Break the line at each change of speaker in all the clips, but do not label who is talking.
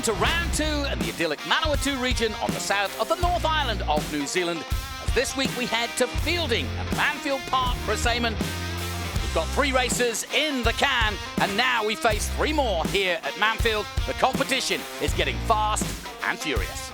to round 2 in the idyllic Manawatu region on the south of the North Island of New Zealand. As this week we head to fielding at Manfeild Park for Amon. We've got 3 races in the can, and now we face 3 more here at Manfeild. The competition is getting fast and furious.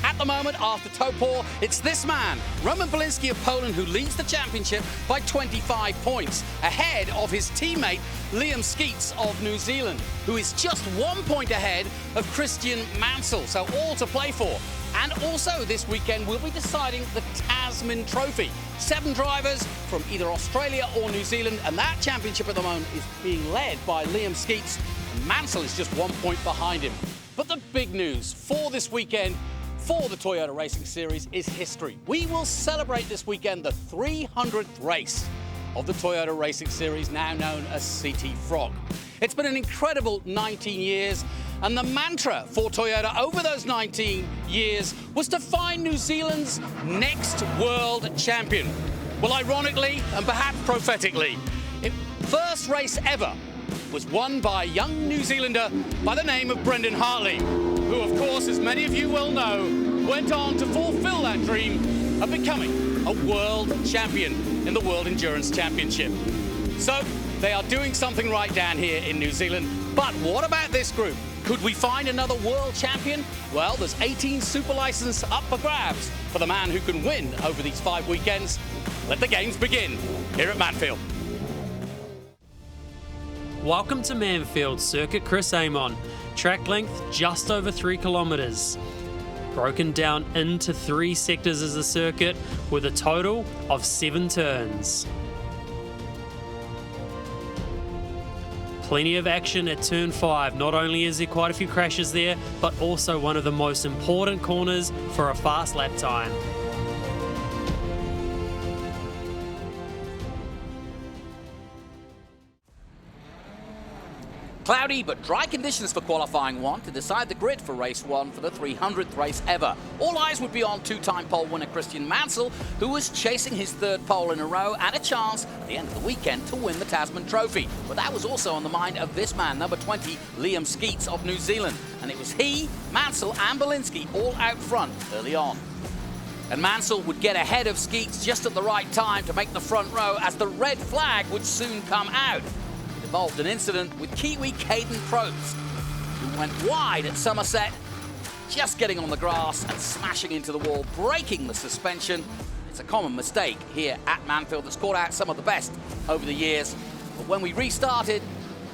At the moment, after Topor, it's this man, Roman Bielinski of Poland, who leads the championship by 25 points, ahead of his teammate Liam Skeets of New Zealand, who is just 1 point ahead of Christian Mansell, so all to play for. And also this weekend, we'll be deciding the Tasman Trophy. 7 drivers from either Australia or New Zealand, and that championship at the moment is being led by Liam Skeets, and Mansell is just 1 point behind him. But the big news for this weekend for the Toyota Racing Series is history. We will celebrate this weekend the 300th race of the Toyota Racing Series, now known as CT Frog. It's been an incredible 19 years, and the mantra for Toyota over those 19 years was to find New Zealand's next world champion. Well, ironically, and perhaps prophetically, first race ever was won by a young New Zealander by the name of Brendan Hartley, who, of course, as many of you will know, went on to fulfill that dream of becoming a world champion in the World Endurance Championship. So they are doing something right down here in New Zealand. But what about this group? Could we find another world champion? Well, there's 18 super licenses up for grabs for the man who can win over these 5 weekends. Let the games begin here at Manfeild.
Welcome to Manfeild Circuit Chris Amon. Track length just over 3 kilometres. Broken down into 3 sectors as a circuit with a total of 7 turns. Plenty of action at turn 5. Not only is there quite a few crashes there, but also one of the most important corners for a fast lap time.
Cloudy but dry conditions for qualifying 1 to decide the grid for race 1 for the 300th race ever. All eyes would be on 2-time pole winner Christian Mansell, who was chasing his 3rd pole in a row and a chance at the end of the weekend to win the Tasman Trophy. But that was also on the mind of this man, number 20, Liam Skeets of New Zealand. And it was he, Mansell and Bielinski all out front early on. And Mansell would get ahead of Skeets just at the right time to make the front row, as the red flag would soon come out. Involved an incident with Kiwi Caden Probst, who went wide at Somerset, just getting on the grass and smashing into the wall, breaking the suspension. It's a common mistake here at Manfeild that's caught out some of the best over the years. But when we restarted,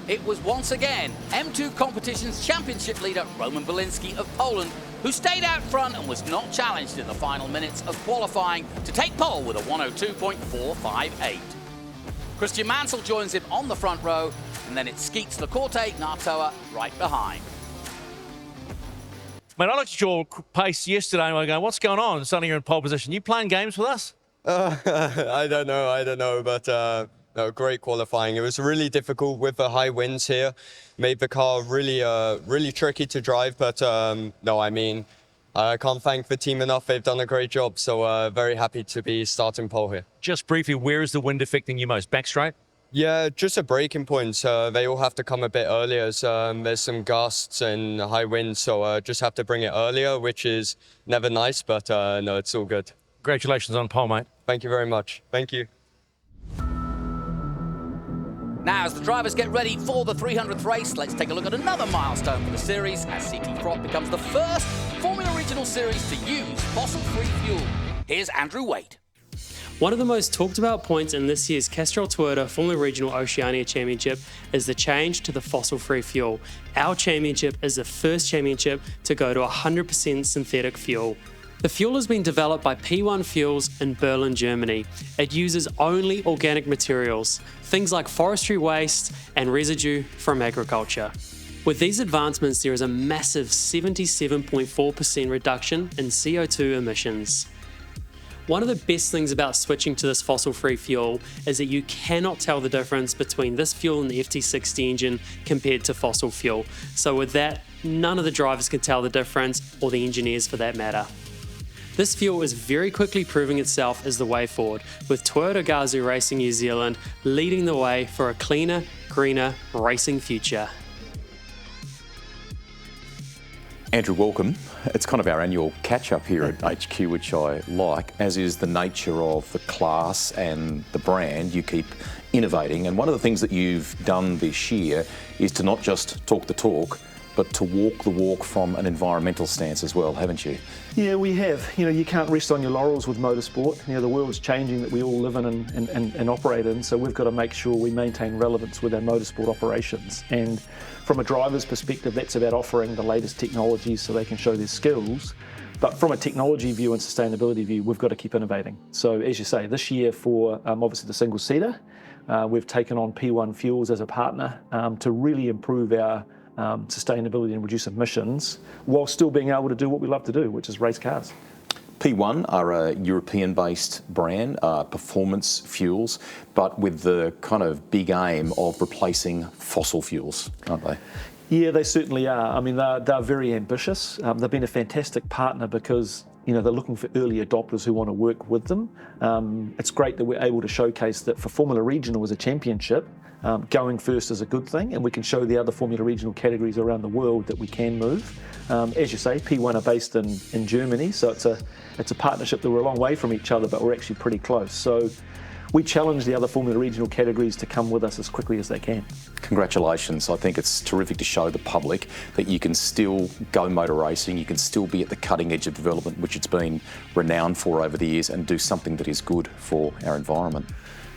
it was once again M2 Competition's championship leader Roman Bielinski of Poland, who stayed out front and was not challenged in the final minutes of qualifying to take pole with a 102.458. Christian Mansell joins him on the front row, and then it's Skeets, Lacorte, Natoa right behind.
Mate, I looked at your pace yesterday and I go, what's going on? Suddenly you're in pole position. You playing games with us?
I don't know, but no, great qualifying. It was really difficult with the high winds here. Made the car really tricky to drive, but no, I mean, I can't thank the team enough. They've done a great job, so very happy to be starting pole here.
Just briefly, where is the wind affecting you most? Back straight?
Yeah, just a braking point. They all have to come a bit earlier. So, there's some gusts and high winds, so just have to bring it earlier, which is never nice, but no, it's all good.
Congratulations on pole, mate.
Thank you very much. Thank you.
Now, as the drivers get ready for the 300th race, let's take a look at another milestone for the series, as CT Frog becomes the first Formula Regional Series to use fossil-free fuel. Here's Andrew Waite.
One of the most talked about points in this year's Castrol Toyota Formula Regional Oceania Championship is the change to the fossil-free fuel. Our championship is the first championship to go to 100% synthetic fuel. The fuel has been developed by P1 Fuels in Berlin, Germany. It uses only organic materials, things like forestry waste and residue from agriculture. With these advancements, there is a massive 77.4% reduction in CO2 emissions. One of the best things about switching to this fossil-free fuel is that you cannot tell the difference between this fuel and the FT60 engine compared to fossil fuel. So with that, none of the drivers can tell the difference, or the engineers for that matter. This fuel is very quickly proving itself as the way forward, with Toyota Gazoo Racing New Zealand leading the way for a cleaner, greener racing future.
Andrew, welcome. It's kind of our annual catch-up here at HQ, which I like, as is the nature of the class and the brand. You keep innovating, and one of the things that you've done this year is to not just talk the talk, but to walk the walk from an environmental stance as well, haven't you?
Yeah, we have. You know, you can't rest on your laurels with motorsport. You know, the world's changing that we all live in and operate in, so we've got to make sure we maintain relevance with our motorsport operations. And from a driver's perspective, that's about offering the latest technologies so they can show their skills. But from a technology view and sustainability view, we've got to keep innovating. So as you say, this year for obviously the single-seater, we've taken on P1 Fuels as a partner to really improve our sustainability and reduce emissions while still being able to do what we love to do, which is race cars.
P1 are a European-based brand, performance fuels, but with the kind of big aim of replacing fossil fuels, aren't they?
Yeah, they certainly are. I mean, they're very ambitious. They've been a fantastic partner because, you know, they're looking for early adopters who want to work with them. It's great that we're able to showcase that for Formula Regional as a championship, going first is a good thing, and we can show the other Formula Regional categories around the world that we can move. As you say, P1 are based in Germany, so it's a partnership that we're a long way from each other, but we're actually pretty close. So we challenge the other Formula Regional categories to come with us as quickly as they can.
Congratulations. I think it's terrific to show the public that you can still go motor racing, you can still be at the cutting edge of development, which it's been renowned for over the years, and do something that is good for our environment.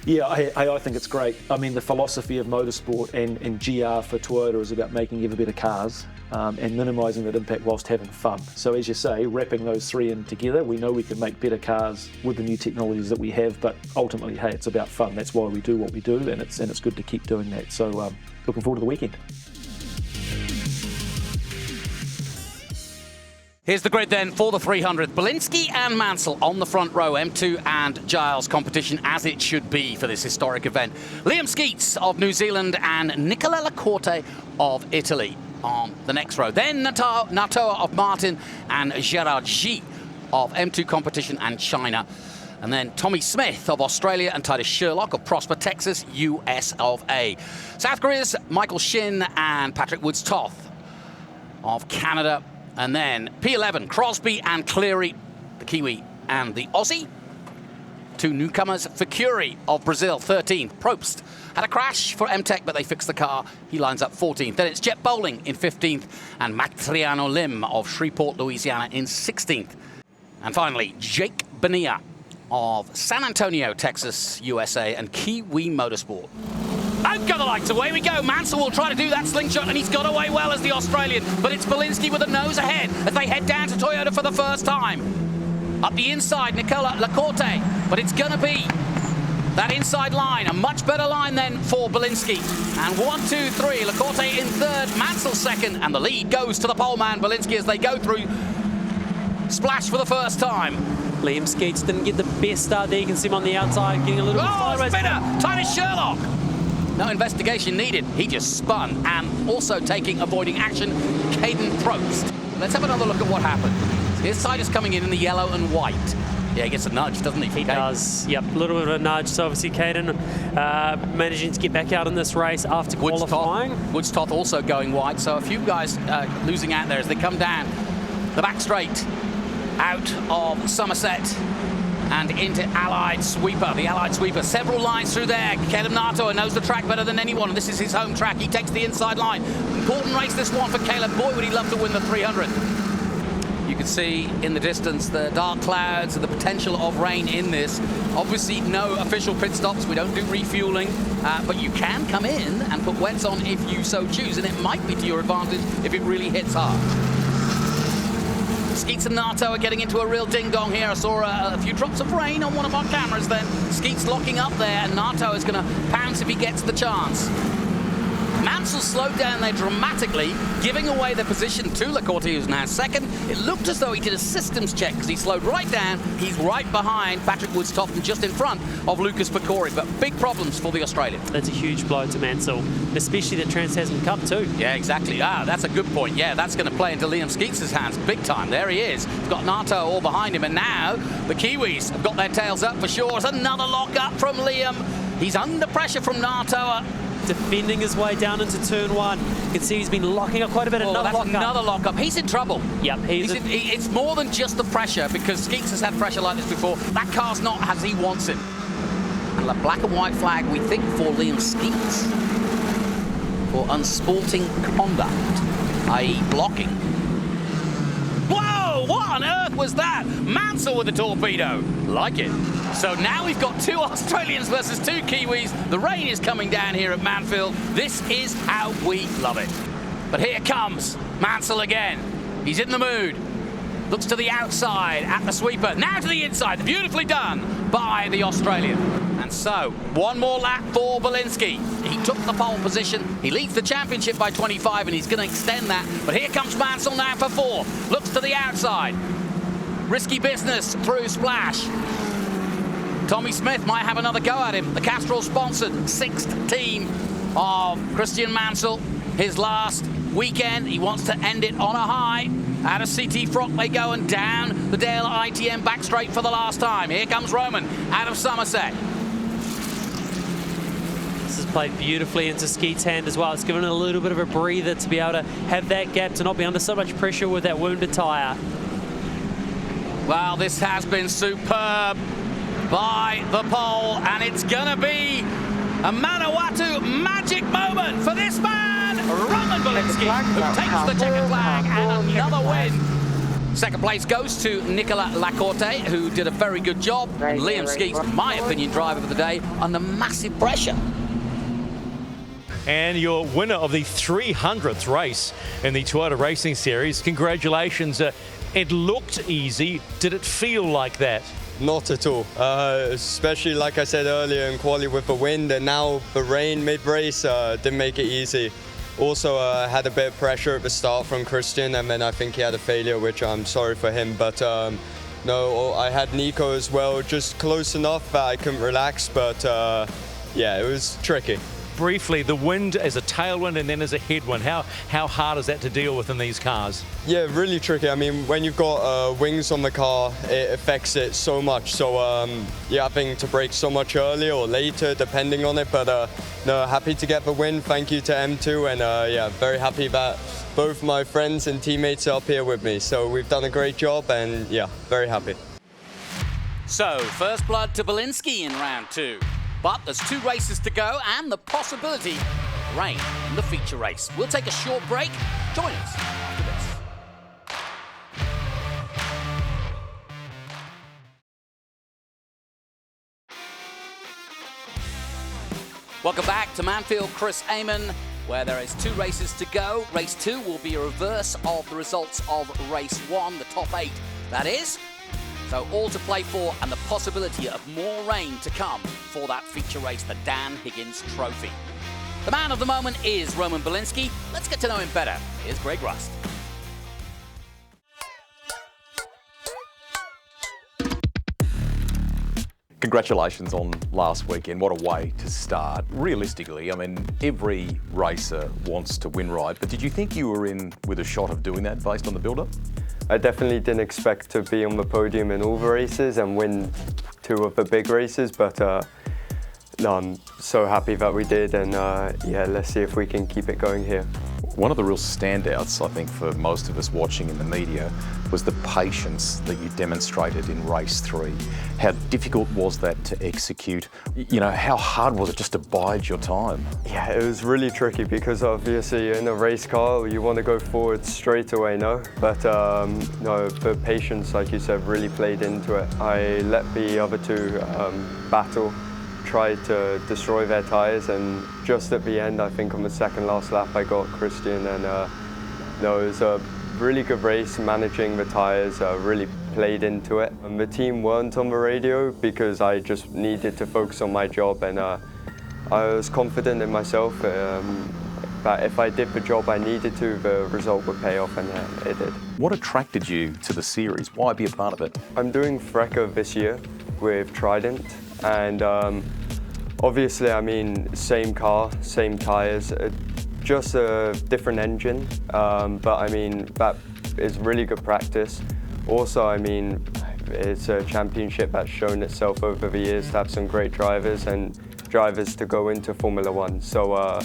Yeah, I think it's great. I mean, the philosophy of motorsport and GR for Toyota is about making ever better cars and minimising that impact whilst having fun. So as you say, wrapping those three in together, we know we can make better cars with the new technologies that we have, but ultimately, hey, it's about fun. That's why we do what we do, and it's good to keep doing that. So looking forward to the weekend.
Here's the grid then for the 300. Belinsky and Mansell on the front row. M2 and Giles competition as it should be for this historic event. Liam Skeets of New Zealand and Nicolella Corte of Italy on the next row. Then Natoa of Martin and Gerard G of M2 competition and China. And then Tommy Smith of Australia and Titus Sherlock of Prosper, Texas, US of A. South Korea's Michael Shin and Patrick Woods-Toth of Canada. And then P11, Crosby and Cleary, the Kiwi and the Aussie. Two newcomers, Ficuri of Brazil, 13th. Probst had a crash for MTech, but they fixed the car. He lines up 14th. Then it's Jet Bowling in 15th and Matriano Lim of Shreveport, Louisiana in 16th. And finally, Jake Bonilla of San Antonio, Texas, USA, and Kiwi Motorsport. Out go the lights, away we go. Mansell will try to do that slingshot, and he's got away well as the Australian, but it's Belinsky with a nose ahead as they head down to Toyota for the first time. Up the inside, Nicola Lacorte, but it's going to be that inside line, a much better line then for Belinsky. And 1, 2, 3, Lacorte in third, Mansell second, and the lead goes to the pole man, Belinsky, as they go through Splash for the first time.
Liam Skeets didn't get the best start there. You can see him on the outside getting a little bit sideways.
Spinner, Titus Sherlock. No investigation needed. He just spun, and also avoiding action, Caden Probst. Let's have another look at what happened. His Titus coming in the yellow and white. Yeah, he gets a nudge, doesn't he?
He does, yep, a little bit of a nudge. So obviously Caden managing to get back out in this race after qualifying.
Woods-Toth also going white, so a few guys losing out there as they come down the back straight out of Somerset and into Allied Sweeper. The Allied Sweeper, several lines through there. Caleb Natoa knows the track better than anyone, and this is his home track. He takes the inside line. Important race this one for Caleb. Boy, would he love to win the 300. You can see in the distance the dark clouds and the potential of rain in this. Obviously, no official pit stops. We don't do refueling, but you can come in and put wets on if you so choose, and it might be to your advantage if it really hits hard. Skeets and Nato are getting into a real ding-dong here. I saw a few drops of rain on one of our cameras then. Skeets locking up there, and Nato is going to pounce if he gets the chance. Mansell slowed down there dramatically, giving away the position to Lacorte, who's now second. It looked as though he did a systems check because he slowed right down. He's right behind Patrick Woods-Toth and just in front of Lucas Pecori, but big problems for the Australian.
That's a huge blow to Mansell, especially the Trans-Tasman Cup too.
Yeah, exactly. That's a good point. Yeah, that's going to play into Liam Skeets' hands big time. There he is. He's got Nato all behind him, and now the Kiwis have got their tails up for sure. It's another lock up from Liam. He's under pressure from Nato.
defending his way down into turn 1. You can see he's been locking up quite a bit.
Another lockup. He's in trouble.
Yep,
it's more than just the pressure, because Skeets has had pressure like this before. That car's not as he wants it. And the black and white flag, we think, for Liam Skeets for unsporting conduct, i.e. blocking. Whoa, what on earth was that? Mansell with the torpedo. Like it. So now we've got 2 Australians versus 2 Kiwis. The rain is coming down here at Manfeild. This is how we love it. But here comes Mansell again. He's in the mood. Looks to the outside at the sweeper. Now to the inside. Beautifully done by the Australian. And so, one more lap for Belinsky. He took the pole position. He leads the championship by 25, and he's going to extend that. But here comes Mansell now for 4. Looks to the outside. Risky business through Splash. Tommy Smith might have another go at him. The Castrol sponsored 6th team of Christian Mansell. His last weekend. He wants to end it on a high. Out of CT Frock they go, and down the Dale ITM back straight for the last time. Here comes Roman out of Somerset.
This is played beautifully into Skeet's hand as well. It's given it a little bit of a breather to be able to have that gap, to not be under so much pressure with that wounded tyre.
Well, this has been superb by the pole, and it's gonna be a Manawatu magic moment for this man, Roman Belinsky, who takes the checkered flag and another win. Second place goes to Nicola Lacorte, who did a very good job. And Liam Skeets, my opinion, driver of the day, under massive pressure.
And your winner of the 300th race in the Toyota Racing Series. Congratulations. It looked easy. Did it feel like that?
Not at all, especially like I said earlier in quali with the wind, and now the rain mid-race didn't make it easy. Also had a bit of pressure at the start from Christian, and then I think he had a failure, which I'm sorry for him. But no, I had Nico as well, just close enough that I couldn't relax, but yeah, it was tricky.
Briefly, the wind as a tailwind and then as a headwind. How hard is that to deal with in these cars?
Yeah, really tricky. I mean, when you've got wings on the car, it affects it so much. So yeah, having to brake so much earlier or later, depending on it. But no, happy to get the win. Thank you to M2, and yeah, very happy that both my friends and teammates are up here with me. So we've done a great job, and yeah, very happy.
So, first blood to Belinsky in round 2. But there's 2 races to go, and the possibility of rain in the feature race. We'll take a short break. Join us after this. Welcome back to Manfeild, Chris Amon, where there is 2 races to go. Race 2 will be a reverse of the results of race 1, the top 8, that is. So all to play for, and the possibility of more rain to come for that feature race, the Dan Higgins Trophy. The man of the moment is Roman Belinsky. Let's get to know him better. Here's Greg Rust.
Congratulations on last weekend. What a way to start. Realistically, I mean, every racer wants to win right, but did you think you were in with a shot of doing that based on the build-up?
I definitely didn't expect to be on the podium in all the races and win 2 of the big races, but no, I'm so happy that we did, and yeah, let's see if we can keep it going here.
One of the real standouts, I think, for most of us watching in the media was the patience that you demonstrated in race 3. How difficult was that to execute? You know, how hard was it just to bide your time?
Yeah, it was really tricky because obviously in a race car, you want to go forward straight away, no? But no, the patience, like you said, really played into it. I let the other 2 battle, tried to destroy their tyres, and just at the end, I think on the second last lap, I got Christian, and no, it was a really good race, managing the tyres, really played into it. And the team weren't on the radio because I just needed to focus on my job, and I was confident in myself that if I did the job I needed to, the result would pay off, and it did.
What attracted you to the series? Why be a part of it?
I'm doing Freca this year with Trident, and obviously, I mean, same car, same tyres, just a different engine, but I mean, that is really good practice. Also, I mean, it's a championship that's shown itself over the years to have some great drivers, and drivers to go into Formula One. So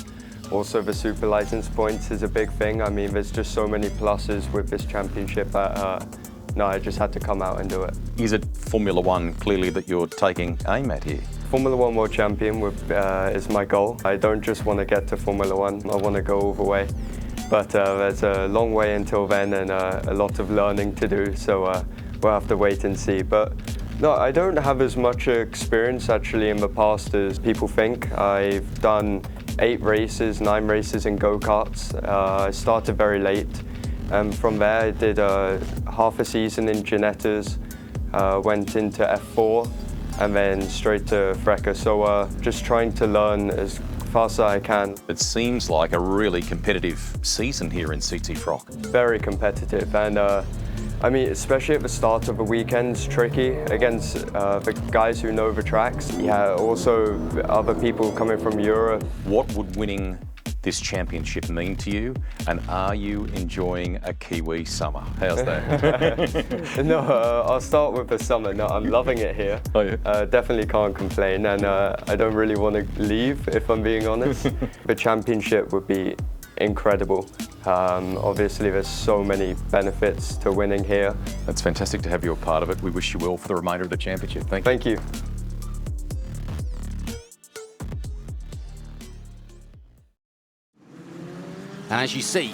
also the super license points is a big thing. I mean, there's just so many pluses with this championship that no, I just had to come out and do it.
Is it Formula One clearly that you're taking aim at here?
Formula One World Champion is my goal. I don't just want to get to Formula One, I want to go all the way. But there's a long way until then and a lot of learning to do, so we'll have to wait and see. But no, I don't have as much experience actually in the past as people think. I've done 9 races in go-karts. I started very late. From there I did half a season in Ginettas, went into F4 and then straight to Freca. So just trying to learn as fast as I can.
It seems like a really competitive season here in CT Frock.
Very competitive, and I mean, especially at the start of the weekends, tricky against the guys who know the tracks. Yeah, also other people coming from Europe.
What would winning this championship mean to you, and are you enjoying a Kiwi summer? How's that?
No, I'll start with the summer. No, I'm loving it here.
Oh, yeah?
Definitely can't complain, and I don't really want to leave, if I'm being honest. The championship would be incredible. Obviously, there's so many benefits to winning here.
That's fantastic to have you a part of it. We wish you well for the remainder of the championship. Thank you.
Thank you.
And as you see,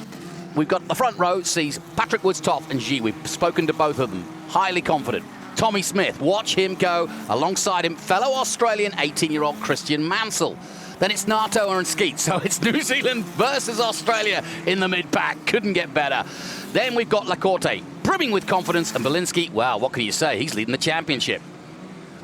we've got the front row sees Patrick Woodstoff and G. We've spoken to both of them. Highly confident. Tommy Smith, watch him go. Alongside him, fellow Australian 18-year-old Christian Mansell. Then it's Natoa and Skeet. So it's New Zealand versus Australia in the mid-pack. Couldn't get better. Then we've got Lacorte, brimming with confidence. And Belinsky, well, what can you say? He's leading the championship.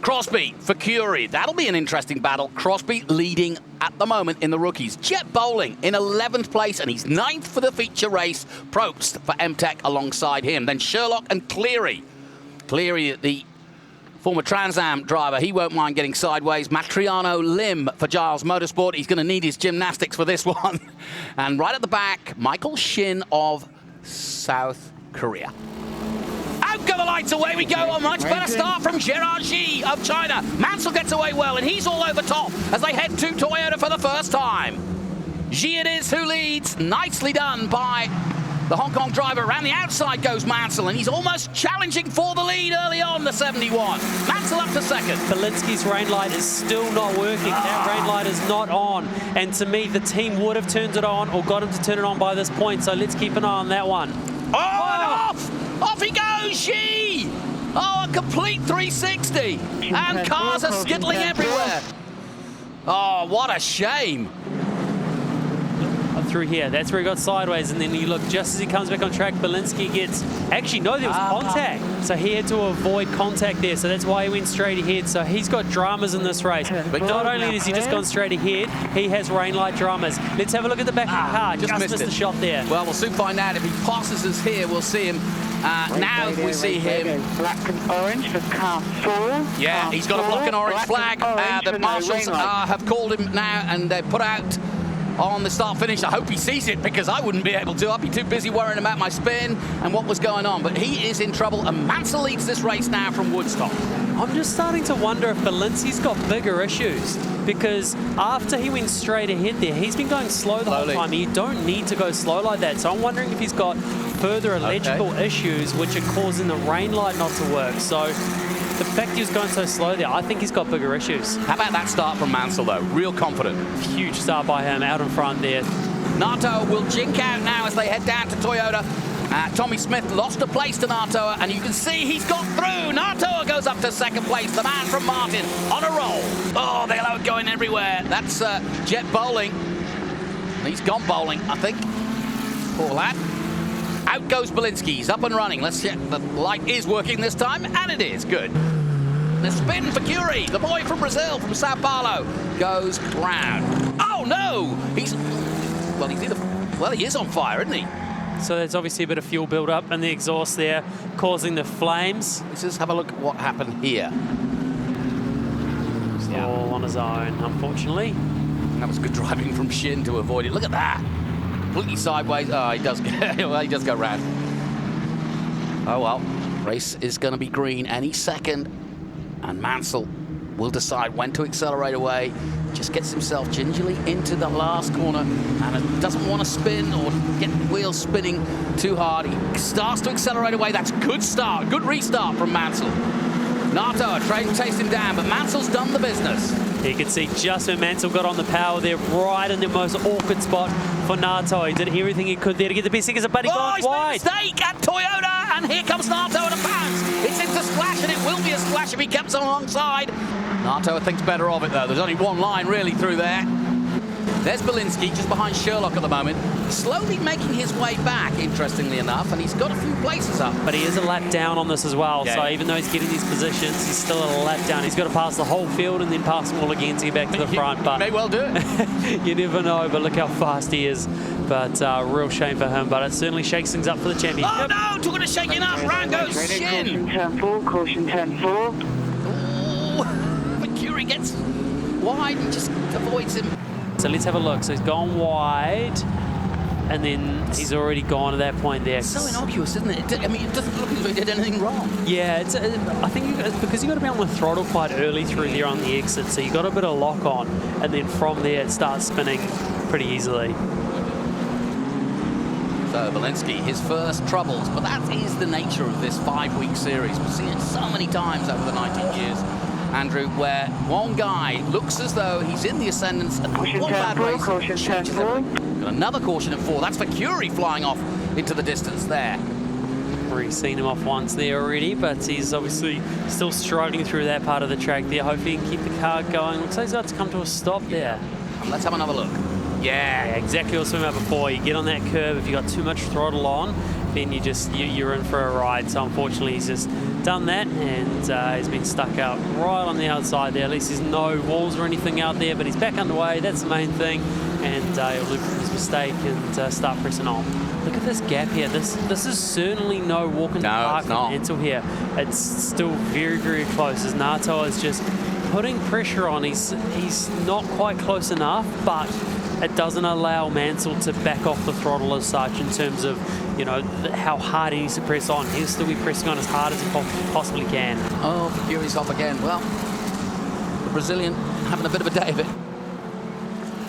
Crosby for Curie. That'll be an interesting battle. Crosby leading at the moment in the rookies. Jet Bowling in 11th place, and he's 9th for the feature race. Probst for MTech alongside him. Then Sherlock and Cleary. Cleary, the former Trans Am driver, he won't mind getting sideways. Matriano Lim for Giles Motorsport. He's going to need his gymnastics for this one. And right at the back, Michael Shin of South Korea. Out go the lights, away we go. A much better start from Gerard Ji of China. Mansell gets away well, and he's all over top as they head to Toyota for the first time. Ji it is who leads. Nicely done by the Hong Kong driver. Around the outside goes Mansell, and he's almost challenging for the lead early on, the 71. Mansell up to second.
Belinsky's rain light is still not working. That rain light is not on. And to me, the team would have turned it on or got him to turn it on by this point. So let's keep an eye on that one.
Oh, and off! Off he goes, Xi! Oh, a complete 360. And cars are skittling everywhere. Oh, what a shame.
Through here, that's where he got sideways, and then you look just as he comes back on track, Belinsky gets, actually no, there was contact, so he had to avoid contact there, so that's why he went straight ahead. So he's got dramas in this race, but not only has he just gone straight ahead, he has rain light dramas. Let's have a look at the back of the car. Just missed the shot there.
Well, we'll soon find out. If he passes us here, we'll see him. Now we see him.
Black and orange for Castrol.
Yeah, he's got a black and orange flag. The marshals have called him now, and they've put out on the start finish. I hope he sees it, because I wouldn't be able to. I'd be too busy worrying about my spin and what was going on. But he is in trouble, and Mansell leads this race now from Woodstock.
I'm just starting to wonder if Belinsky's got bigger issues, because after he went straight ahead there, he's been going slow the whole time. You don't need to go slow like that. So I'm wondering if he's got further electrical issues which are causing the rain light not to work. So the fact he was going so slow there, I think he's got bigger issues.
How about that start from Mansell, though? Real confident.
Huge start by him out in front there.
Natoa will jink out now as they head down to Toyota. Tommy Smith lost a place to Natoa, and you can see he's got through. Natoa goes up to second place. The man from Martin on a roll. Oh, they're going everywhere. That's Jet Bowling. He's gone bowling, I think. Poor lad. Out goes Belinsky. He's up and running. Let's check the light is working this time, and it is. Good. The spin for Curie, the boy from Brazil, from Sao Paulo, goes round. Oh no! He is on fire, isn't he?
So there's obviously a bit of fuel build-up in the exhaust there, causing the flames.
Let's just have a look at what happened here.
All on his own, unfortunately.
And that was good driving from Shin to avoid it. Look at that. Completely sideways. Oh, he does well, he does go round. Oh well. Race is going to be green any second. And Mansell will decide when to accelerate away. just gets himself gingerly into the last corner and doesn't want to spin or get the wheels spinning too hard. He starts to accelerate away. That's a good start, good restart from Mansell. Nato trying to chase him down, but Mansell's done the business.
You can see just when Mansell got on the power there, right in the most awkward spot for Nato. He did everything he could there to get the best seconds, but he got
he's
wide.
made a mistake at Toyota, and here comes Nato at a bounce. It's into splash, and it will be a splash if he keeps on alongside. Nato thinks better of it, though. There's only one line really through there. There's Belinsky just behind Sherlock at the moment, slowly making his way back, interestingly enough, and he's got a few places up.
But he is a lap down on this as well,
Yeah.
so even though he's getting these positions, he's still a lap down. He's got to pass the whole field and then pass them all again to get back to the front. But
May well do it.
you never know, but look how fast he is. But real shame for him, but it certainly shakes things up for the champion.
Oh no, talking of shaking up, round goes Shin.
Caution turn 4, caution turn 4.
Oh, but Curie gets wide and just avoids him.
So let's have a look. So he's gone wide, and then he's already gone at that point there.
So innocuous, isn't it? I mean, it doesn't look as though he did anything wrong.
Yeah, I think it's because you got to be on the throttle quite early through there on the exit, so you got a bit of lock on, and then from there it starts spinning pretty easily.
So Belinsky, his first troubles, but that is the nature of this 5-week series. We've seen it so many times over the 19 years, Andrew, where one guy looks as though he's in the ascendance and
Caution
one
turn
bad
4,
race
caution turn
changes
4.
everything. Got another caution at 4. That's for Curie flying off into the distance there.
Already seen him off once there already, but he's obviously still struggling through that part of the track there. Hopefully he can keep the car going. Looks like he's about to come to a stop there.
Let's have another look.
Yeah, exactly what I was talking about before. You get on that curve, if you got too much throttle on, then you're in for a ride. So unfortunately, he's just done that, and he's been stuck out right on the outside there. At least there's no walls or anything out there, but he's back underway. That's the main thing, and he'll learn from his mistake and start pressing on. Look at this gap here. This is certainly no walk in the park
it's not.
until here. It's still very, very close, as Nato is just putting pressure on. He's not quite close enough, but it doesn't allow Mansell to back off the throttle as such in terms of, you know, how hard he needs to press on. He'll still be pressing on as hard as he possibly can.
Oh, Curie's off again. Well, the Brazilian having a bit of a day of it.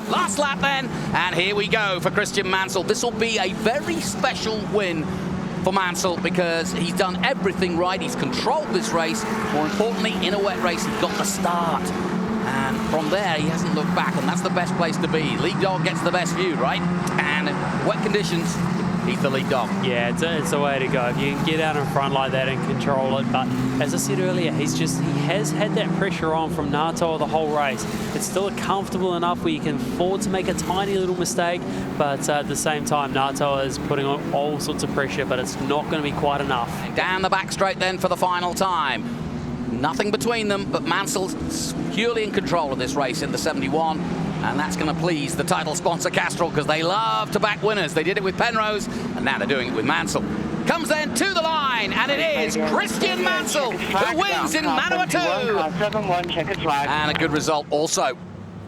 Last lap then, and here we go for Christian Mansell. This will be a very special win for Mansell because he's done everything right. He's controlled this race. More importantly, in a wet race, he got the start. And from there, he hasn't looked back, and that's the best place to be. Lead dog gets the best view, right? And in wet conditions, he's the lead dog.
Yeah, it's the way to go. If you can get out in front like that and control it. But as I said earlier, he has had that pressure on from Nato the whole race. It's still comfortable enough where you can afford to make a tiny little mistake, but at the same time, Nato is putting on all sorts of pressure, but it's not going to be quite enough.
Down the back straight then for the final time. Nothing between them, but Mansell's purely in control of this race in the 71, and that's going to please the title sponsor Castrol because they love to back winners. They did it with Penrose, and now they're doing it with Mansell. Comes then to the line, and it is Christian Mansell who wins in Manawatu.
7-1, checkered flag.
And a good result also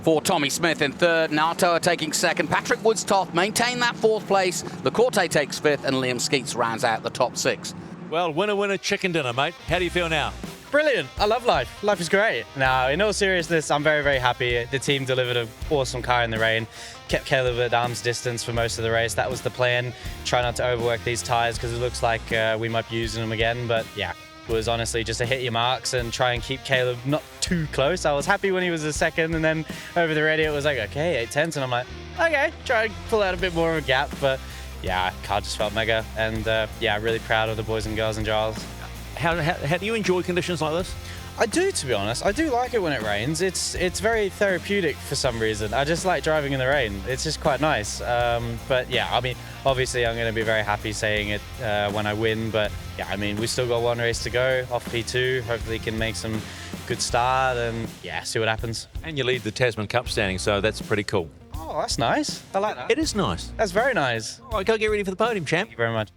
for Tommy Smith in third. Nato taking second. Patrick Woods-Toth maintain that fourth place. LeCourte takes fifth, and Liam Skeets rounds out the top 6.
Well, winner, chicken dinner, mate. How do you feel now?
Brilliant. I love life. Life is great. Now, in all seriousness, I'm very, very happy. The team delivered an awesome car in the rain, kept Caleb at arm's distance for most of the race. That was the plan. Try not to overwork these tyres because it looks like we might be using them again. But yeah, it was honestly just to hit your marks and try and keep Caleb not too close. I was happy when he was a second, and then over the radio it was like, okay, 8/10s, and I'm like, okay, try and pull out a bit more of a gap. But yeah, car just felt mega, and yeah, really proud of the boys and girls in Giles.
How do you enjoy conditions like this?
I do, to be honest. I do like it when it rains. It's very therapeutic for some reason. I just like driving in the rain. It's just quite nice. But yeah, I mean, obviously I'm going to be very happy saying it when I win. But yeah, I mean, we still got one race to go off P2. Hopefully can make some good start and yeah, see what happens.
And you lead the Tasman Cup standing, so that's pretty cool.
Oh, that's nice. I like that.
It is nice.
That's very nice.
All right, go get ready for the podium, champ.
Thank you very much.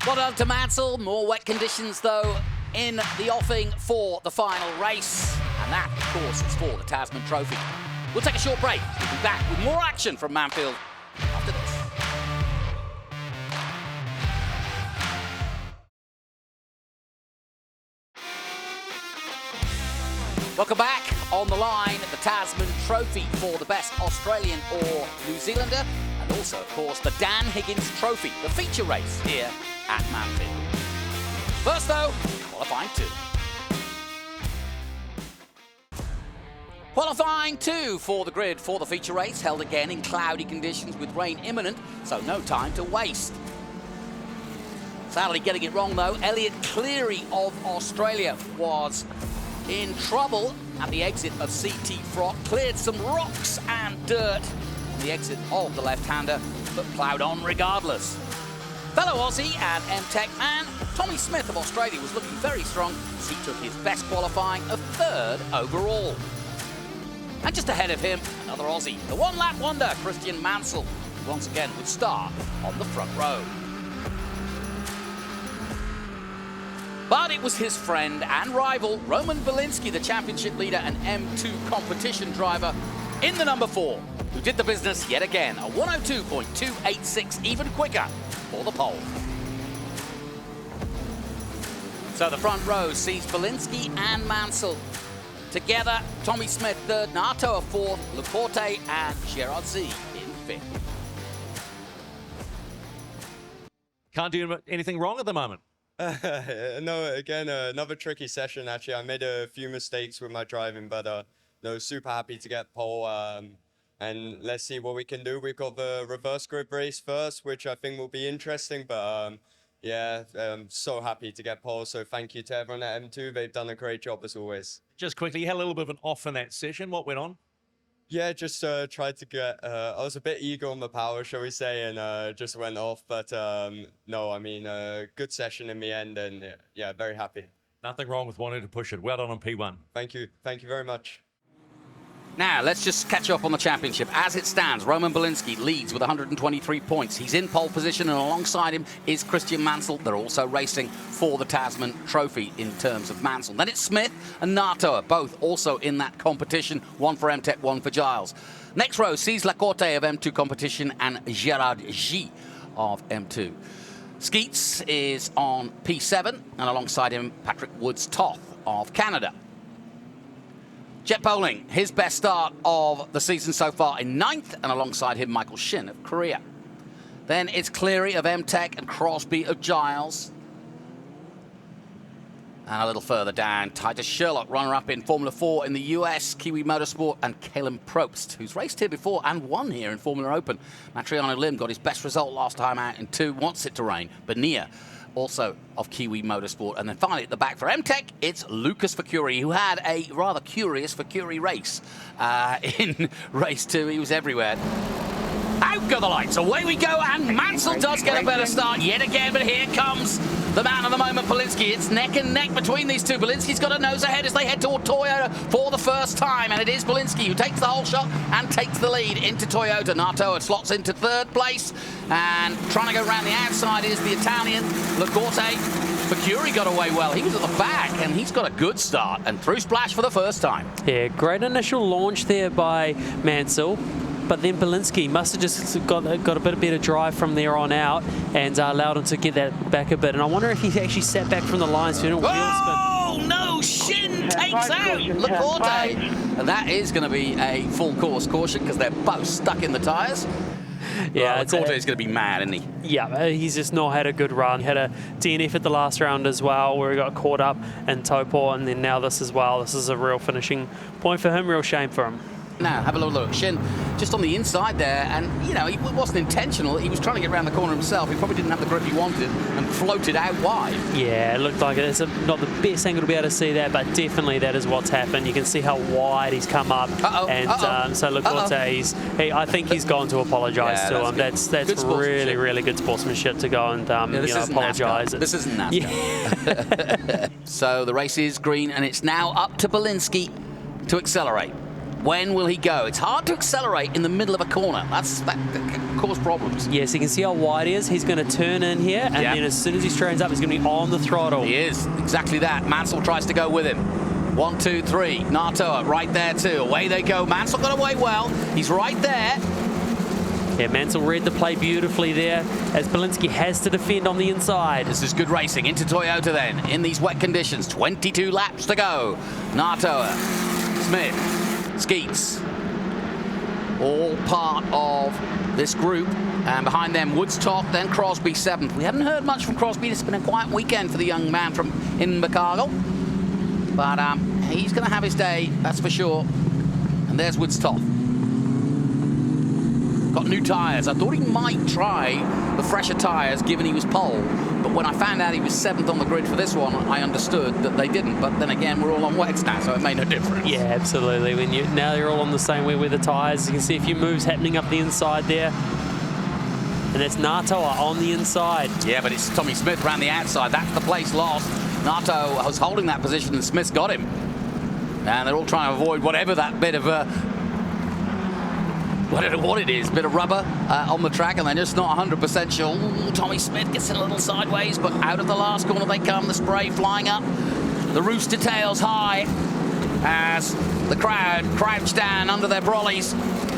Well done to Mansell. More wet conditions, though, in the offing for the final race. And that, of course, is for the Tasman Trophy. We'll take a short break. We'll be back with more action from Manfeild after this. Welcome back. On the line, the Tasman Trophy for the best Australian or New Zealander, and also, of course, the Dan Higgins Trophy, the feature race here at Manfeild. First, though, qualifying 2. Qualifying 2 for the grid for the feature race, held again in cloudy conditions with rain imminent, so no time to waste. Sadly getting it wrong though, Elliot Cleary of Australia was in trouble at the exit of CT Frock, cleared some rocks and dirt on the exit of the left-hander, but ploughed on regardless. Fellow Aussie and M-Tech man, Tommy Smith of Australia was looking very strong as he took his best qualifying of 3rd overall. And just ahead of him, another Aussie, the one-lap wonder, Christian Mansell, who once again would start on the front row. But it was his friend and rival, Roman Belinsky, the championship leader and M2 competition driver, in the number 4, who did the business yet again, a 102.286, even quicker for the pole. So the front row sees Belinsky and Mansell. Together, Tommy Smith 3rd, Nato 4th, Lecorte and Gerard Z in 5th.
Can't do anything wrong at the moment.
No, again, another tricky session, actually. I made a few mistakes with my driving, but no, super happy to get pole. And let's see what we can do. We've got the reverse grid race first, which I think will be interesting, but yeah, I'm so happy to get pole. So thank you to everyone at M2. They've done a great job as always.
Just quickly, you had a little bit of an off in that session. What went on?
Yeah, just tried to get, I was a bit eager on the power, shall we say, and just went off. But no, I mean, good session in the end, and yeah, very happy.
Nothing wrong with wanting to push it. Well done on P1.
Thank you very much.
Now, let's just catch up on the championship. As it stands, Roman Belinsky leads with 123 points. He's in pole position, and alongside him is Christian Mansell. They're also racing for the Tasman Trophy in terms of Mansell. Then it's Smith and Nato, both also in that competition. One for M-Tech, one for Giles. Next row sees Lecorte of M2 competition and Gerard G of M2. Skeets is on P7, and alongside him, Patrick Woods-Toth of Canada. Jet Bowling, his best start of the season so far in 9th, and alongside him, Michael Shin of Korea. Then it's Cleary of M-Tech and Crosby of Giles. And a little further down, Titus Sherlock, runner-up in Formula 4 in the US, Kiwi Motorsport, and Caleb Probst, who's raced here before and won here in Formula Open. Matriano Lim got his best result last time out in 2, wants it to rain. Benia, also of Kiwi Motorsport. And then finally at the back for M-Tech, it's Lucas Facuri, who had a rather curious Facuri race in race 2. He was everywhere. Out go the lights, away we go, and Mansell does get a better start yet again, but here comes the man of the moment, Belinsky. It's neck and neck between these two. Belinsky's got a nose ahead as they head toward Toyota for the first time, and it is Belinsky who takes the whole shot and takes the lead into Toyota. Nato slots into 3rd place, and trying to go around the outside is the Italian, Lecorte. Facuri got away well. He was at the back, and he's got a good start, and through splash for the first time.
Yeah, great initial launch there by Mansell. But then Belinsky must have just got a bit better drive from there on out and allowed him to get that back a bit. And I wonder if he actually sat back from the line so he didn't wheel spin.
Oh, no! Shin takes out Lecorte. And that is going to be a full course caution because they're both stuck in the tyres.
Yeah,
Lecorte is going to be mad, isn't he?
Yeah, he's just not had a good run. He had a DNF at the last round as well where he got caught up in Taupo, and then now this as well. This is a real finishing point for him, real shame for him.
Now, have a little look. Shin just on the inside there, and, you know, it wasn't intentional. He was trying to get around the corner himself. He probably didn't have the grip he wanted and floated out wide.
Yeah, it looked like it. It's not the best angle to be able to see that, but definitely that is what's happened. You can see how wide he's come up. So Lecorte, I think he's gone to apologise to him. That's really, really good sportsmanship to go and apologise.
This isn't NASCAR. Yeah. So the race is green, and it's now up to Belinsky to accelerate. When will he go? It's hard to accelerate in the middle of a corner. That can cause problems.
Yes, you can see how wide he is. He's going to turn in here, and then as soon as he straightens up, he's going to be on the throttle.
He is. Exactly that. Mansell tries to go with him. 1, 2, 3. Nato right there too. Away they go. Mansell got away well. He's right there.
Yeah, Mansell read the play beautifully there as Belinsky has to defend on the inside.
This is good racing. Into Toyota then in these wet conditions. 22 laps to go. Nato, Smith. Skeets, all part of this group. And behind them, Woodstock, then Crosby 7th. We haven't heard much from Crosby. It's been a quiet weekend for the young man from Invercargill. But he's going to have his day, that's for sure. And there's Woodstock. Got new tyres. I thought he might try the fresher tyres, given he was pole. But when I found out he was 7th on the grid for this one, I understood that they didn't. But then again, we're all on wets now, so it made no difference.
Yeah, absolutely. Now you're all on the same way with the tyres. You can see a few moves happening up the inside there. And that's Natoa on the inside.
Yeah, but it's Tommy Smith around the outside. That's the place lost. Nato was holding that position and Smith's got him. And they're all trying to avoid whatever that bit of what it is, bit of rubber on the track, and they're just not 100% sure. Ooh, Tommy Smith gets in a little sideways, but out of the last corner they come, the spray flying up. The rooster tails high as the crowd crouch down under their brollies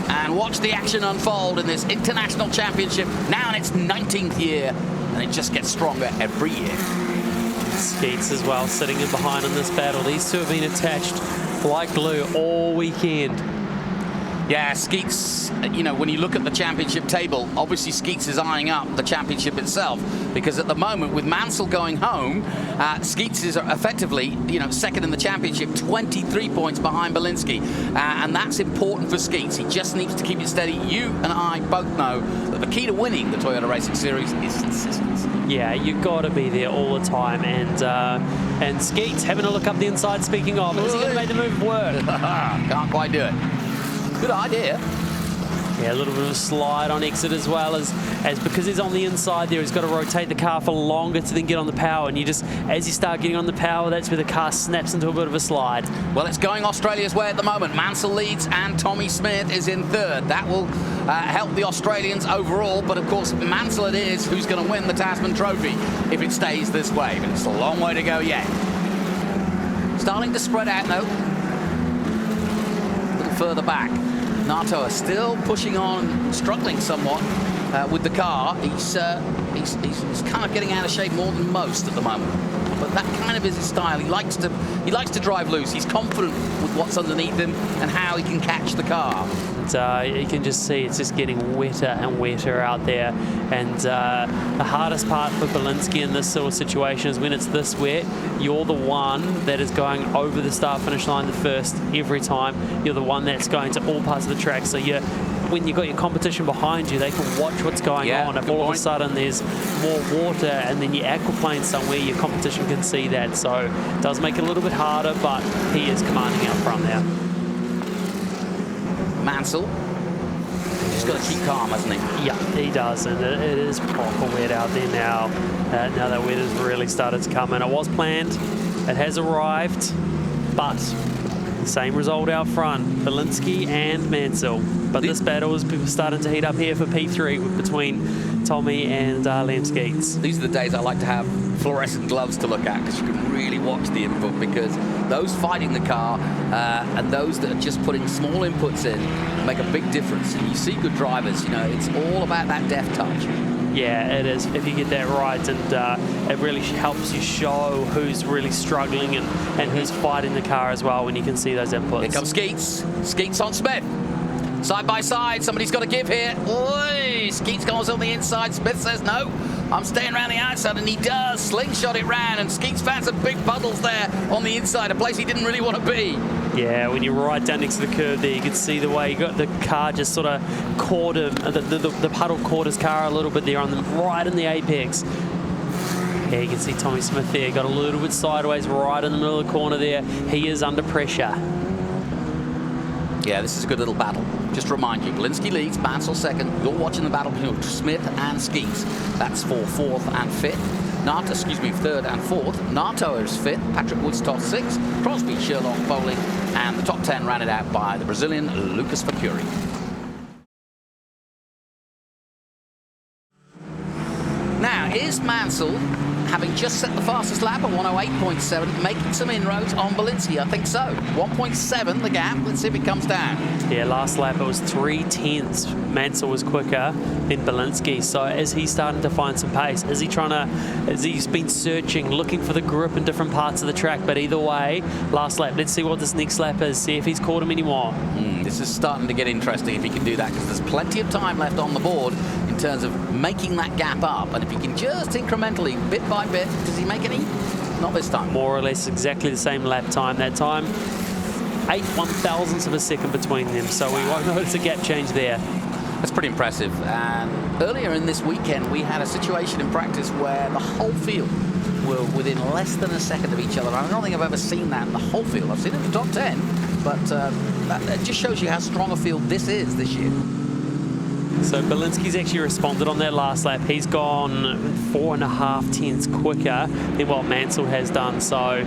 and watch the action unfold in this international championship, now in its 19th year, and it just gets stronger every year.
Skeets as well, sitting in behind in this battle. These two have been attached like glue all weekend.
Yeah, Skeets, you know, when you look at the championship table, obviously Skeets is eyeing up the championship itself, because at the moment, with Mansell going home, Skeets is effectively, you know, second in the championship, 23 points behind Belinsky. And that's important for Skeets. He just needs to keep it steady. You and I both know that the key to winning the Toyota Racing Series is consistency.
Yeah, you've got to be there all the time. And Skeets having a look up the inside, speaking of, is he going to make the move work?
Can't quite do it. Good idea.
Yeah, a little bit of a slide on exit as well, as because he's on the inside there, he's got to rotate the car for longer to then get on the power, and as you start getting on the power, that's where the car snaps into a bit of a slide.
Well, it's going Australia's way at the moment. Mansell leads and Tommy Smith is in third. That will help the Australians overall, but of course Mansell it is who's going to win the Tasman Trophy if it stays this way, but it's a long way to go yet. Starting to spread out though. A little further back. Nato still pushing on, struggling somewhat with the car. He's kind of getting out of shape more than most at the moment. But that kind of is his style. He likes to drive loose. He's confident with what's underneath him and how he can catch the car.
You can just see it's just getting wetter and wetter out there. And the hardest part for Belinsky in this sort of situation is when it's this wet, you're the one that is going over the start-finish line the first every time. You're the one that's going to all parts of the track. So when you've got your competition behind you, they can watch what's going on. If all of a sudden there's more water and then you aquaplane somewhere, your competition can see that. So it does make it a little bit harder, but he is commanding out front there.
Mansell, he's got to keep calm, hasn't he?
Yeah, he does, and it is proper wet out there now. Now that wet has really started to come in. It was planned, it has arrived, but same result out front, Belinsky and Mansell. But this battle is starting to heat up here for P3 between Tommy and Liam Skeets.
These are the days I like to have fluorescent gloves to look at, because you can really watch the input, because those fighting the car and those that are just putting small inputs in make a big difference. And you see good drivers, you know, it's all about that deft touch.
Yeah, it is, if you get that right, and it really helps you show who's really struggling and who's fighting the car as well when you can see those inputs.
Here comes Skeets. Skeets on Smith. Side by side, somebody's got to give here. Oy, Skeets goes on the inside. Smith says no, I'm staying around the outside, and he does slingshot it round, and Skeets found some big puddles there on the inside, a place he didn't really want to be.
Yeah, when you're right down next to the curve there, you can see the way you got the car just sort of caught him, the puddle caught his car a little bit there right in the apex. Yeah, you can see Tommy Smith there, got a little bit sideways right in the middle of the corner there. He is under pressure.
Yeah, this is a good little battle. Just to remind you, Belinsky leads, Mansell second. You're watching the battle between Smith and Skeets. That's for fourth and fifth. Third and fourth. Nato is fifth. Patrick Woodstock sixth. Crosby, Sherlock, Foley, and the top 10 rounded out by the Brazilian Lucas Facuri. Now, is Mansell, having just set the fastest lap at 108.7, making some inroads on Belinsky? I think so. 1.7 the gap. Let's see if it comes down.
Yeah, last lap it was 3/10. Mansell was quicker than Belinsky. So is he starting to find some pace? Is he he's been searching, looking for the grip in different parts of the track? But either way, last lap. Let's see what this next lap is. See if he's caught him anymore.
This is starting to get interesting if he can do that, because there's plenty of time left on the board in terms of making that gap up. And if he can just incrementally, bit by bit, does he make any? Not this time.
More or less exactly the same lap time. That time, 8 1,000ths of a second between them, so we won't notice a gap change there.
That's pretty impressive. And earlier in this weekend, we had a situation in practice where the whole field were within less than a second of each other. I don't think I've ever seen that in the whole field. I've seen it in the top 10, but that just shows you how strong a field this is this year.
So Bielinski's actually responded on that last lap. He's gone 4.5 tenths quicker than what Mansell has done. So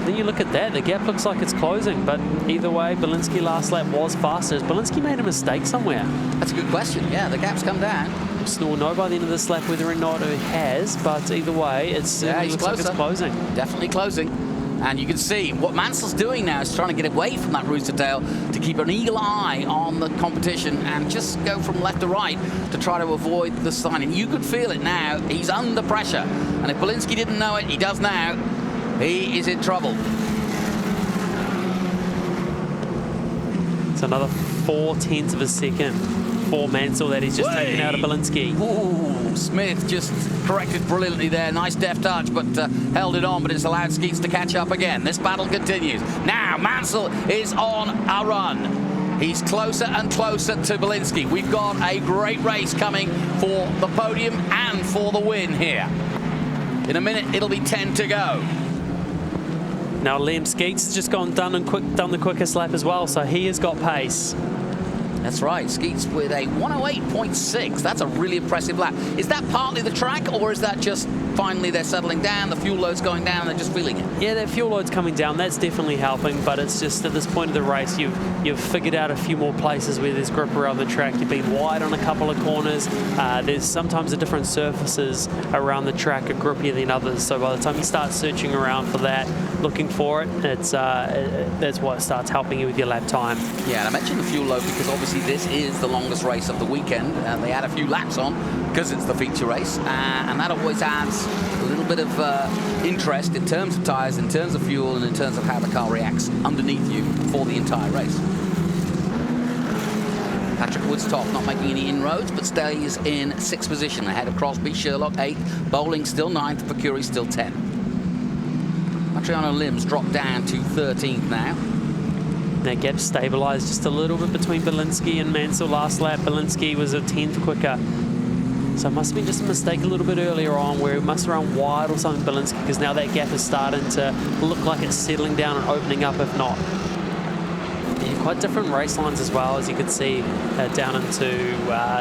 then you look at that, the gap looks like it's closing, but either way, Bielinski last lap was faster. Has Bielinski made a mistake somewhere?
That's a good question. Yeah, the gap's come down.
We'll know by the end of this lap whether or not it has, but either way, it looks like it's closing.
Definitely closing. And you can see what Mansell's doing now is trying to get away from that rooster tail to keep an eagle eye on the competition and just go from left to right to try to avoid the sign. And you could feel it now. He's under pressure. And if Bielinski didn't know it, he does now. He is in trouble.
It's another 4 tenths of a second for Mansell that he's just taken out of Bielinski.
Ooh, Smith just corrected brilliantly there. Nice deft touch, but held it on, but it's allowed Skeets to catch up again. This battle continues. Now Mansell is on a run. He's closer and closer to Bielinski. We've got a great race coming for the podium and for the win here. In a minute, it'll be 10 to go.
Now Liam Skeets has just done the quickest lap as well, so he has got pace.
That's right, Skeets with a 108.6. That's a really impressive lap. Is that partly the track, or is that just finally they're settling down, the fuel load's going down, and they're just feeling it?
Yeah, that fuel load's coming down. That's definitely helping, but it's just at this point of the race, you've figured out a few more places where there's grip around the track. You've been wide on a couple of corners. There's sometimes the different surfaces around the track are grippier than others. So by the time you start searching around for that, looking for it, that's what starts helping you with your lap time.
Yeah, and I mentioned the fuel load because obviously this is the longest race of the weekend, and they add a few laps on because it's the feature race, and that always adds a little bit of interest in terms of tyres, in terms of fuel, and in terms of how the car reacts underneath you for the entire race. Patrick Woodstock not making any inroads, but stays in 6th position ahead of Crosby, Sherlock 8th, Bowling still 9th, Mercury still 10th. Matriano Lim's dropped down to 13th now.
That gap stabilised just a little bit between Bielinski and Mansell last lap. Bielinski was a 10th quicker. So it must have been just a mistake a little bit earlier on where he must have run wide or something, Bielinski, because now that gap is starting to look like it's settling down and opening up if not. Yeah, quite different race lines as well, as you could see down into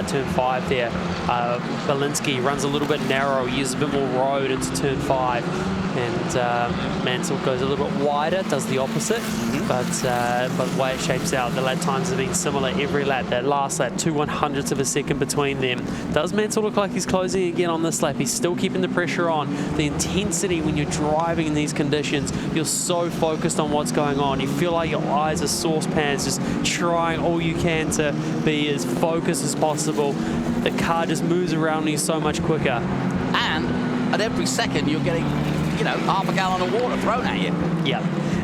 turn 5 there. Bielinski runs a little bit narrow, uses a bit more road into turn 5. And Mansell goes a little bit wider, does the opposite. But the way it shapes out, the lap times have been similar every lap. That last lap, 2 100ths of a second between them. Does Mansell look like he's closing again on this lap? He's still keeping the pressure on. The intensity when you're driving in these conditions, you're so focused on what's going on. You feel like your eyes are saucepans, just trying all you can to be as focused as possible. The car just moves around you so much quicker.
And at every second, you're getting, half a gallon of water thrown at you.
Yeah,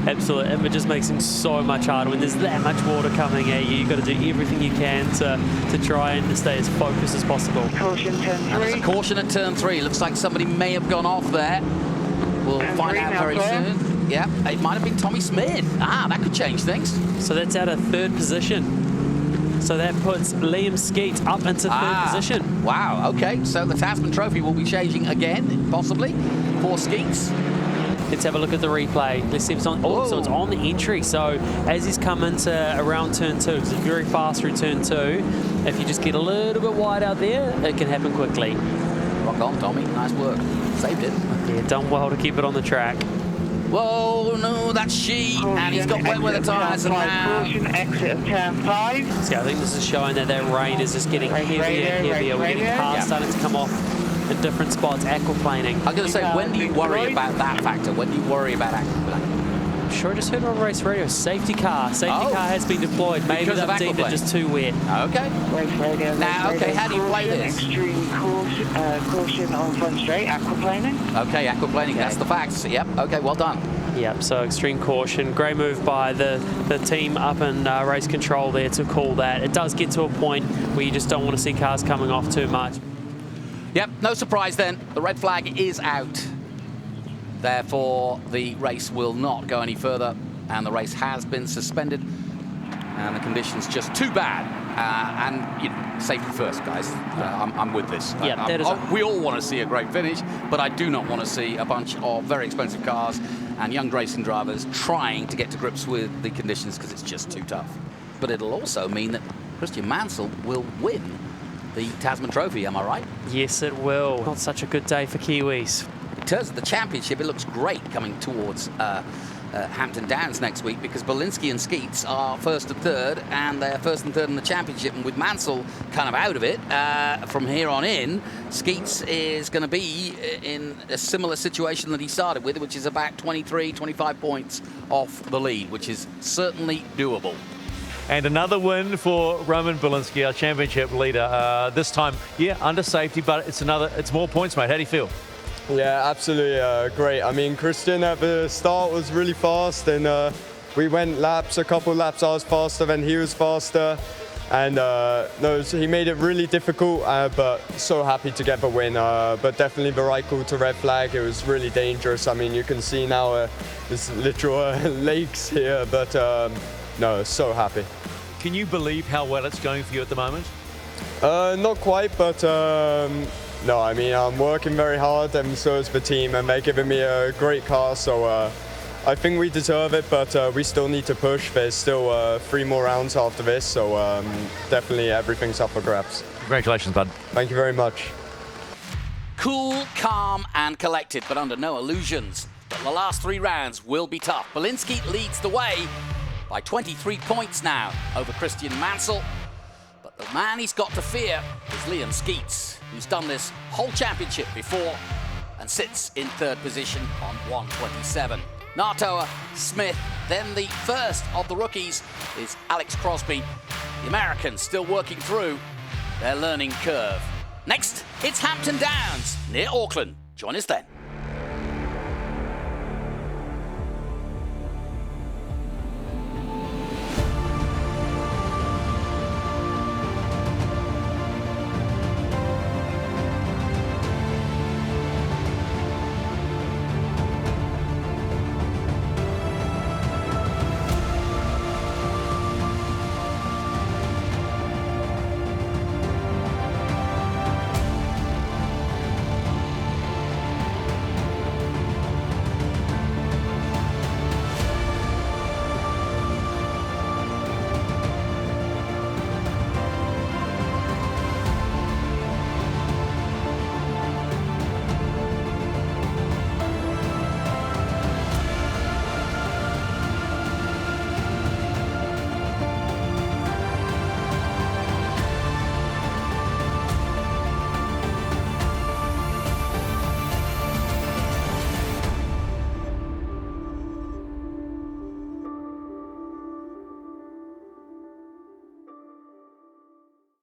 absolutely. It just makes things so much harder when there's that much water coming at you. You've got to do everything you can to try and stay as focused as possible.
Caution, turn 3.
There's a caution at turn 3. Looks like somebody may have gone off there. We'll find out very soon. Yeah, it might have been Tommy Smith. That could change things.
So that's out of 3rd position. So that puts Liam Skeets up into 3rd position.
Wow, okay. So the Tasman Trophy will be changing again, possibly, for Skeets.
Let's have a look at the replay. Let's see if it's on. Oh, so it's on the entry. So as he's come into around turn 2, because it's very fast through turn 2, if you just get a little bit wide out there, it can happen quickly.
Rock on, Tommy. Nice work. Saved it.
Yeah, done well to keep it on the track.
Whoa, no, that's she.
Caution,
and he's got wet weather tyres. And now...
Caution, exit of turn 5.
See, I think this is showing that rain is just getting heavier and heavier. We're getting cars starting to come off in different spots, aquaplaning.
I'm going to say, when do you worry about that factor? When do you worry about aquaplaning?
I'm sure I just heard it on race radio. Safety car. Safety car has been deployed. Maybe they've deemed it just too wet.
Okay. Now, okay, how do you play this?
Extreme caution on front straight, aquaplaning.
Okay, aquaplaning, that's the facts. Yep, okay, well done.
Yep, so extreme caution. Great move by the team up in race control there to call that. It does get to a point where you just don't want to see cars coming off too much.
Yep, no surprise then. The red flag is out. Therefore, the race will not go any further, and the race has been suspended. And the conditions just too bad. And you know, safety first, guys. I'm with this. We all want to see a great finish, but I do not want to see a bunch of very expensive cars and young racing drivers trying to get to grips with the conditions because it's just too tough. But it'll also mean that Christian Mansell will win the Tasman Trophy, am I right?
Yes, it will. Not such a good day for Kiwis.
In terms of the championship, it looks great coming towards Hampton Downs next week because Belinsky and Skeets are first and third, and they're first and third in the championship. And with Mansell kind of out of it from here on in, Skeets is going to be in a similar situation that he started with, which is about 23, 25 points off the lead, which is certainly doable.
And another win for Roman Belinsky, our championship leader. This time, yeah, under safety, but it's more points, mate. How do you feel?
Yeah, absolutely great. I mean, Christian at the start was really fast, and we went a couple laps. I was faster than he was faster, and he made it really difficult. But so happy to get the win. But definitely the right call to red flag. It was really dangerous. I mean, you can see now there's literal lakes here, but no, so happy.
Can you believe how well it's going for you at the moment?
Not quite, but. No, I mean, I'm working very hard, and so is the team, and they're giving me a great car, so I think we deserve it, but we still need to push. There's still 3 more rounds after this, so definitely everything's up for grabs.
Congratulations, bud.
Thank you very much.
Cool, calm, and collected, but under no illusions. But the last 3 rounds will be tough. Belinsky leads the way by 23 points now over Christian Mansell. But the man he's got to fear is Liam Skeets, who's done this whole championship before and sits in 3rd position on 127. Natoa, Smith, then the first of the rookies is Alex Crosby. The Americans still working through their learning curve. Next, it's Hampton Downs near Auckland. Join us then.